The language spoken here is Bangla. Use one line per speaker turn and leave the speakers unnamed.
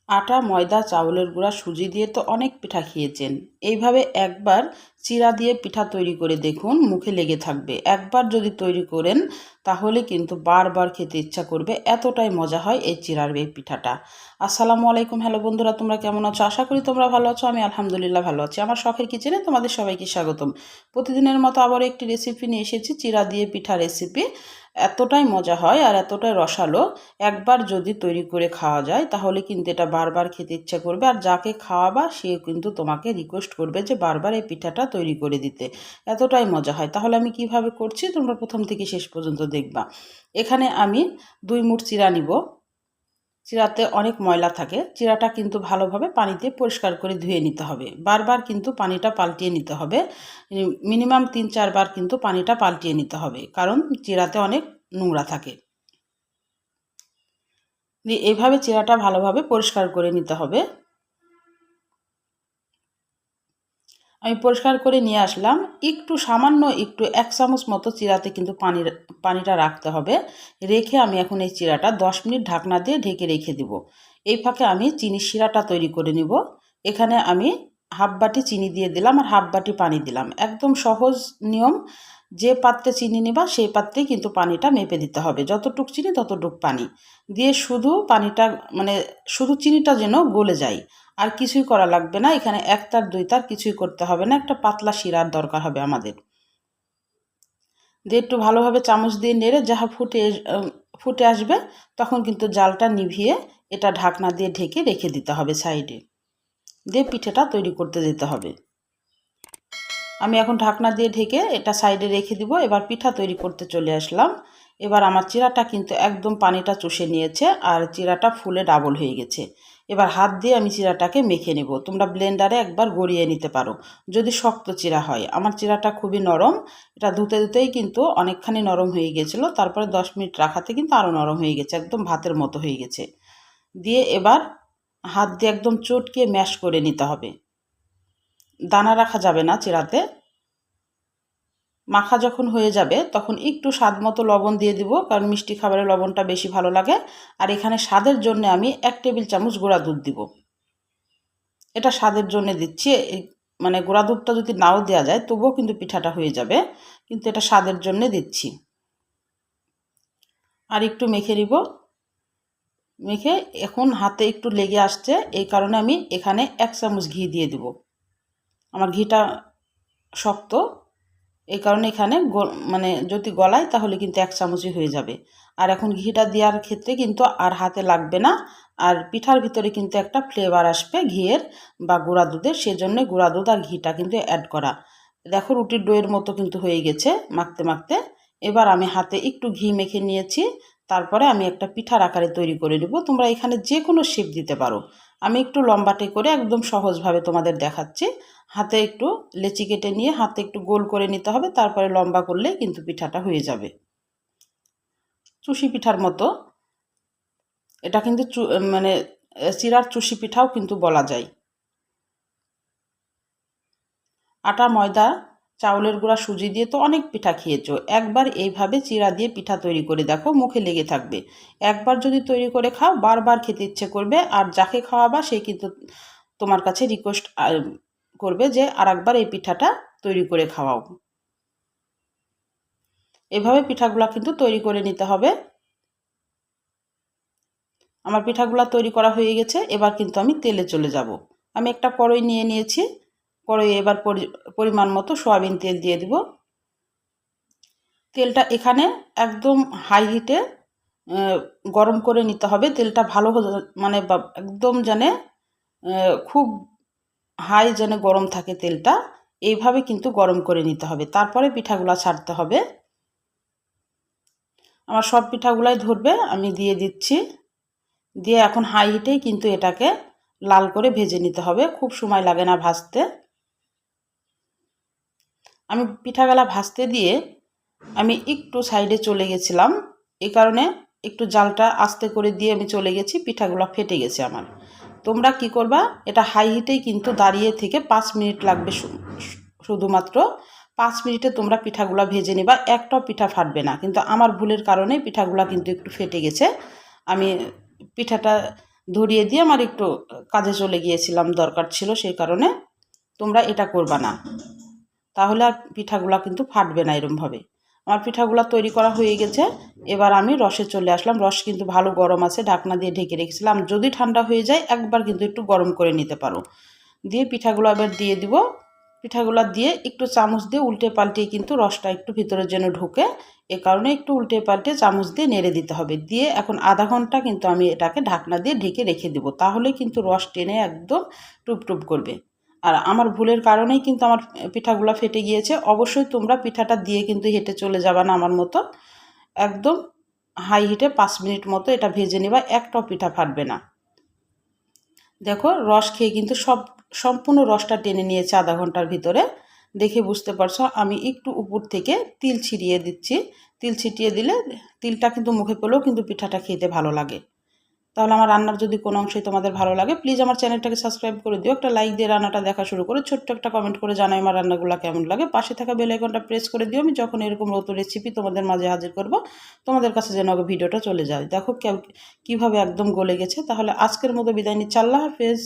আটা, ময়দা, চাউলের গুঁড়া, সুজি দিয়ে তো অনেক পিঠা খেয়েছেন। এইভাবে একবার চিড়া দিয়ে পিঠা তৈরি করে দেখুন, মুখে লেগে থাকবে। একবার যদি তৈরি করেন তাহলে কিন্তু বারবার খেতে ইচ্ছা করবে, এতটাই মজা হয় এই চিড়ার এই পিঠাটা। আসসালামু আলাইকুম, হ্যালো বন্ধুরা, তোমরা কেমন আছো? আশা করি তোমরা ভালো আছো। আমি আলহামদুলিল্লাহ ভালো আছি। আমার শখের কিচেনে তোমাদের সবাইকে স্বাগতম। প্রতিদিনের মতো আবারও একটি রেসিপি নিয়ে এসেছি, চিড়া দিয়ে পিঠা রেসিপি। এতটাই মজা হয় আর এতটাই রসালো, একবার যদি তৈরি করে খাওয়া যায় তাহলে কিন্তু এটা বারবার খেতে ইচ্ছা করবে, আর যাকে খাওয়াবা সে কিন্তু তোমাকে রিকোয়েস্ট করবে যে বারবার এই পিঠাটা তৈরি করে দিতে। এতটাই মজা হয়। তাহলে আমি কিভাবে করছি তোমরা প্রথম থেকে শেষ পর্যন্ত দেখবা। এখানে আমি 2 মুঠ চিড়া নিব। চিড়াতে অনেক ময়লা থাকে, চিড়াটা কিন্তু ভালোভাবে পানিতে পরিষ্কার করে ধুয়ে নিতে হবে। বারবার কিন্তু পানিটা পাল্টিয়ে নিতে হবে। মিনিমাম 3-4 বার কিন্তু পানিটা পাল্টিয়ে নিতে হবে, কারণ চিড়াতে অনেক নোংরা থাকে। দিয়ে এইভাবে চিড়াটা ভালোভাবে পরিষ্কার করে নিতে হবে। আমি পরিষ্কার করে নিয়ে আসলাম। একটু সামান্য একটু 1 চামচ মতো চিড়াতে কিন্তু পানিটা রাখতে হবে। রেখে আমি এখন এই চিড়াটা 10 মিনিট ঢাকনা দিয়ে ঢেকে রেখে দিব। এই ফাঁকে আমি চিনির শিরাটা তৈরি করে নিব। এখানে আমি হাফ বাটি চিনি দিয়ে দিলাম আর হাফ বাটি পানি দিলাম। একদম সহজ নিয়ম। যে পাত্রে চিনি নেবা সেই পাত্রেই কিন্তু পানিটা মেপে দিতে হবে। যতটুক চিনি ততটুক পানি দিয়ে শুধু পানিটা শুধু চিনিটা যেন গলে যায়, আর কিছুই করা লাগবে না। এখানে 1 তার 2 তার কিছুই করতে হবে না। একটা পাতলা শিরার দরকার হবে আমাদের। দিয়ে একটু ভালোভাবে চামচ দিয়ে নেড়ে যাহা ফুটে আসবে তখন কিন্তু জালটা নিভিয়ে এটা ঢাকনা দিয়ে ঢেকে রেখে দিতে হবে সাইডে। দিয়ে পিঠেটা তৈরি করতে যেতে হবে। আমি এখন ঢাকনা দিয়ে ঢেকে এটা সাইডে রেখে দিব। এবার পিঠা তৈরি করতে চলে আসলাম। এবার আমার চিড়াটা কিন্তু একদম পানিটা চুষে নিয়েছে আর চিড়াটা ফুলে ডাবল হয়ে গেছে। এবার হাত দিয়ে আমি চিড়াটাকে মেখে নেব। তোমরা ব্লেন্ডারে একবার গড়িয়ে নিতে পারো যদি শক্ত চিড়া হয়। আমার চিড়াটা খুবই নরম, এটা ধুতে ধুতেই কিন্তু অনেকখানি নরম হয়ে গেছিলো। তারপরে 10 মিনিট রাখাতে কিন্তু আরও নরম হয়ে গেছে, একদম ভাতের মতো হয়ে গেছে। দিয়ে এবার হাত দিয়ে একদম চটকে ম্যাশ করে নিতে হবে। দানা রাখা যাবে না চিড়াতে। মাখা যখন হয়ে যাবে তখন একটু স্বাদ মতো লবণ দিয়ে দিব, কারণ মিষ্টি খাবারে লবণটা বেশি ভালো লাগে। আর এখানে স্বাদের জন্য আমি 1 টেবিল চামচ গুঁড়া দুধ দিব। এটা স্বাদের জন্য দিচ্ছি। গুঁড়া দুধটা যদি নাও দেওয়া যায় তবুও কিন্তু পিঠাটা হয়ে যাবে, কিন্তু এটা স্বাদের জন্য দিচ্ছি। আর একটু মেখে নিব। মেখে এখন হাতে একটু লেগে আসছে, এই কারণে আমি এখানে 1 চামচ ঘি দিয়ে দিব। আমার ঘিটা শক্ত, এই কারণে এখানে যদি গলায় তাহলে কিন্তু 1 চামচই হয়ে যাবে। আর এখন ঘিটা দেওয়ার ক্ষেত্রে কিন্তু আর হাতে লাগবে না। আর পিঠার ভিতরে কিন্তু একটা ফ্লেভার আসবে ঘিয়ের বা গুঁড়া দুধের, সেজন্য গুঁড়া দুধ আর ঘিটা কিন্তু অ্যাড করা। দেখো রুটির ডোয়ের মতো কিন্তু হয়ে গেছে মাখতে মাখতে। এবার আমি হাতে একটু ঘি মেখে নিয়েছি। তারপরে আমি একটা পিঠার আকারে তৈরি করে নেব। তোমরা এখানে যে কোনো শেপ দিতে পারো। আমি একটু লম্বাটে করে একদম সহজভাবে তোমাদের দেখাচ্ছি। হাতে একটু লেচি কেটে নিয়ে হাতে একটু গোল করে নিতে হবে, তারপরে লম্বা করলে কিন্তু পিঠাটা হয়ে যাবে চুষি পিঠার মতো। এটা কিন্তু চিড়ার চুষি পিঠাও কিন্তু বলা যায়। আটা, ময়দা, চাউলের গুঁড়া, সুজি দিয়ে তো অনেক পিঠা খেয়েছো। একবার এইভাবে চিড়া দিয়ে পিঠা তৈরি করে দেখো, মুখে লেগে থাকবে। একবার যদি তৈরি করে খাও বারবার খেতে ইচ্ছে করবে, আর যাকে খাওয়াবা সে কিন্তু তোমার কাছে রিকোয়েস্ট করবে যে আর একবার এই পিঠাটা তৈরি করে খাওয়াও। এভাবে পিঠাগুলা কিন্তু তৈরি করে নিতে হবে। আমার পিঠাগুলা তৈরি করা হয়ে গেছে। এবার কিন্তু আমি তেলে চলে যাব। আমি একটা কড়াই নিয়ে নিয়েছি। কড়াই এবার পরিমাণ মতো সয়াবিন তেল দিয়ে দিব। তেলটা এখানে একদম হাই হিটে গরম করে নিতে হবে। তেলটা ভালো একদম খুব হাই গরম থাকে তেলটা। এইভাবে কিন্তু গরম করে নিতে হবে, তারপরে পিঠাগুলা ছাড়তে হবে। আমার সব পিঠাগুলাই ধরবে, আমি দিয়ে দিচ্ছি। দিয়ে এখন হাই হিটেই কিন্তু এটাকে লাল করে ভেজে নিতে হবে, খুব সময় লাগে না ভাজতে। আমি পিঠাগুলা ভাজতে দিয়ে আমি একটু সাইডে চলে গেছিলাম, এই কারণে একটু জালটা আস্তে করে দিয়ে আমি চলে গেছি, পিঠাগুলো ফেটে গেছে আমার। তোমরা কি করবা, এটা হাই হিটেই কিন্তু দাঁড়িয়ে থেকে 5 মিনিট লাগবে, শুধুমাত্র 5 মিনিটে তোমরা পিঠাগুলো ভেজে নিবা। একটাও পিঠা ফাটবে না, কিন্তু আমার ভুলের কারণে পিঠাগুলো কিন্তু একটু ফেটে গেছে। আমি পিঠাটা ধরিয়ে দিয়ে আমার একটু কাজে চলে গিয়েছিলাম, দরকার ছিল, সেই কারণে। তোমরা এটা করবা না, তাহলে আর পিঠাগুলা কিন্তু ফাটবে না এরমভাবে। আমার পিঠাগুলা তৈরি করা হয়ে গেছে। এবার আমি রসে চলে আসলাম। রস কিন্তু ভালো গরম আছে, ঢাকনা দিয়ে ঢেকে রেখেছিলাম। যদি ঠান্ডা হয়ে যায় একবার কিন্তু একটু গরম করে নিতে পারো। দিয়ে পিঠাগুলো এবার দিয়ে দিব। পিঠাগুলো দিয়ে একটু চামচ দিয়ে উল্টে পাল্টে কিন্তু রসটা একটু ভিতরে যেন ঢুকে, এ কারণে একটু উল্টে পাল্টে চামচ দিয়ে নেড়ে দিতে হবে। দিয়ে এখন আধা ঘন্টা কিন্তু আমি এটাকে ঢাকনা দিয়ে ঢেকে রেখে দেবো, তাহলে কিন্তু রস টেনে একদম টুপটুপ করবে। আর আমার ভুলের কারণেই কিন্তু আমার পিঠাগুলো ফেটে গিয়েছে। অবশ্যই তোমরা পিঠাটা দিয়ে কিন্তু হেঁটে চলে যাবা না আমার মতো। একদম হাই হিটে 5 মিনিট মতো এটা ভেজে নেবা, একটাও পিঠা ফাটবে না। দেখো রস খেয়ে কিন্তু সম্পূর্ণ রসটা টেনে নিয়েছে আধা ঘন্টার ভিতরে। দেখে বুঝতে পারছো। আমি একটু উপর থেকে তিল ছিটিয়ে দিচ্ছি। তিল ছিটিয়ে দিলে তিলটা কিন্তু মুখে পেলেও কিন্তু পিঠাটা খেতে ভালো লাগে। তাহলে আমার রান্নার যদি কোনো অংশই তোমাদের ভালো লাগে, প্লিজ আমার চ্যানেলটাকে সাবস্ক্রাইব করে দিও, একটা লাইক দিয়ে রান্নাটা দেখা শুরু করো, ছোট্ট একটা কমেন্ট করে জানাই আমার রান্নাগুলো কেমন লাগে। পাশে থাকা বেল আইকনটা প্রেস করে দিও, আমি যখন এরকম নতুন রেসিপি তোমাদের মাঝে হাজির করব তোমাদের কাছে যেন আগে ভিডিওটা চলে যায়। দেখো কীভাবে একদম গলে গেছে। তাহলে আজকের মতো বিদায় নিচ্ছি, আল্লাহ হাফেজ।